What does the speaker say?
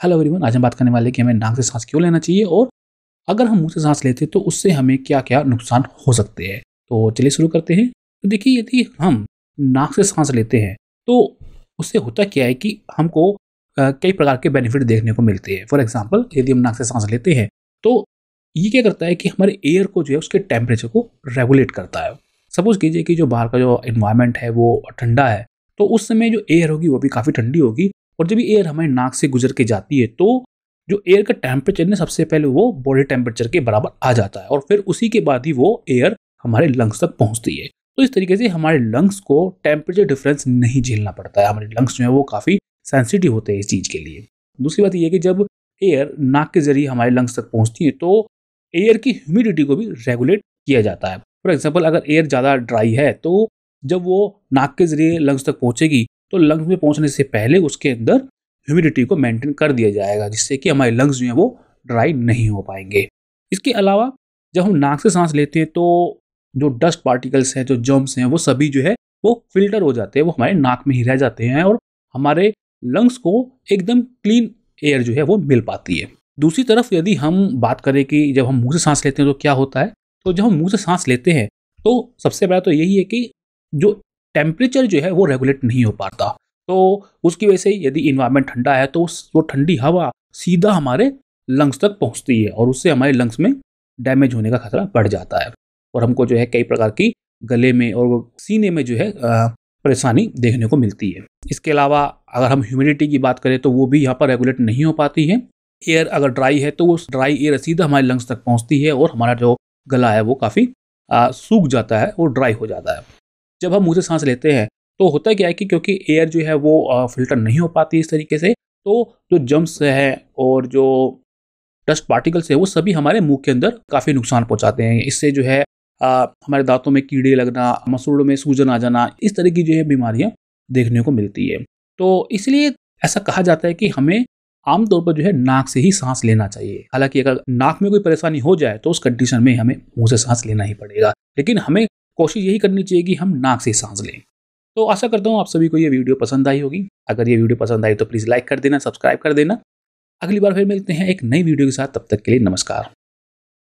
Hello everyone, आज हम बात करने वाले हैं कि हमें नाक से सांस क्यों लेना चाहिए और अगर हम मुंह से सांस लेते हैं तो उससे हमें क्या क्या नुकसान हो सकते हैं। तो चलिए शुरू करते हैं। तो देखिए, यदि हम नाक से सांस लेते हैं तो उससे होता क्या है कि हमको कई प्रकार के बेनिफिट देखने को मिलते हैं। फॉर एग्जाम्पल, यदि हम नाक से सांस लेते हैं तो ये क्या करता है कि हमारे एयर को जो है उसके टेम्परेचर को रेगुलेट करता है। सपोज कीजिए कि जो बाहर का जो इन्वायरमेंट है वो ठंडा है, तो उस समय जो एयर होगी वो भी काफ़ी ठंडी होगी, और जब ये एयर हमारे नाक से गुजर के जाती है तो जो एयर का टेम्परेचर है सबसे पहले वो बॉडी टेम्परेचर के बराबर आ जाता है, और फिर उसी के बाद ही वो एयर हमारे लंग्स तक पहुंचती है। तो इस तरीके से हमारे लंग्स को टेम्परेचर डिफरेंस नहीं झेलना पड़ता है। हमारे लंग्स जो है वो काफ़ी सेंसिटिव होते हैं इस चीज़ के लिए। दूसरी बात यह है कि जब एयर नाक के जरिए हमारे लंग्स तक पहुंचती है तो एयर की ह्यूमिडिटी को भी रेगुलेट किया जाता है। फॉर एग्जाम्पल, अगर एयर ज़्यादा ड्राई है तो जब वो नाक के जरिए लंग्स तक पहुंचेगी तो लंग्स में पहुंचने से पहले उसके अंदर ह्यूमिडिटी को मेंटेन कर दिया जाएगा, जिससे कि हमारे लंग्स जो हैं वो ड्राई नहीं हो पाएंगे। इसके अलावा जब हम नाक से सांस लेते हैं तो जो डस्ट पार्टिकल्स हैं, जो जर्म्स हैं, वो सभी जो है वो फिल्टर हो जाते हैं, वो हमारे नाक में ही रह जाते हैं और हमारे लंग्स को एकदम क्लीन एयर जो है वो मिल पाती है। दूसरी तरफ यदि हम बात करें कि जब हम मुंह से सांस लेते हैं तो क्या होता है, तो जब हम मुंह से सांस लेते हैं तो सबसे पहले तो यही है कि जो टेम्परेचर जो है वो रेगुलेट नहीं हो पाता। तो उसकी वजह से यदि इन्वायरमेंट ठंडा है तो वो ठंडी हवा सीधा हमारे लंग्स तक पहुंचती है और उससे हमारे लंग्स में डैमेज होने का खतरा बढ़ जाता है, और हमको जो है कई प्रकार की गले में और सीने में जो है परेशानी देखने को मिलती है। इसके अलावा अगर हम ह्यूमिडिटी की बात करें तो वो भी यहाँ पर रेगुलेट नहीं हो पाती है। एयर अगर ड्राई है तो वो ड्राई एयर सीधा हमारे लंग्स तक पहुंचती है और हमारा जो गला है वो काफ़ी सूख जाता है और ड्राई हो जाता है। जब हम मुंह से सांस लेते हैं तो होता क्या है कि क्योंकि एयर जो है वो फिल्टर नहीं हो पाती इस तरीके से, तो जो जम्स है और जो डस्ट पार्टिकल्स है वो सभी हमारे मुंह के अंदर काफ़ी नुकसान पहुंचाते हैं। इससे जो है हमारे दांतों में कीड़े लगना, मसूड़ों में सूजन आ जाना, इस तरह की जो है बीमारियां देखने को मिलती है। तो इसलिए ऐसा कहा जाता है कि हमें आमतौर पर जो है नाक से ही सांस लेना चाहिए। हालांकि अगर नाक में कोई परेशानी हो जाए तो उस कंडीशन में हमें मुंह से सांस लेना ही पड़ेगा, लेकिन हमें कोशिश यही करनी चाहिए कि हम नाक से सांस लें। तो आशा करता हूँ आप सभी को ये वीडियो पसंद आई होगी। अगर ये वीडियो पसंद आई तो प्लीज़ लाइक कर देना, सब्सक्राइब कर देना। अगली बार फिर मिलते हैं एक नई वीडियो के साथ, तब तक के लिए नमस्कार।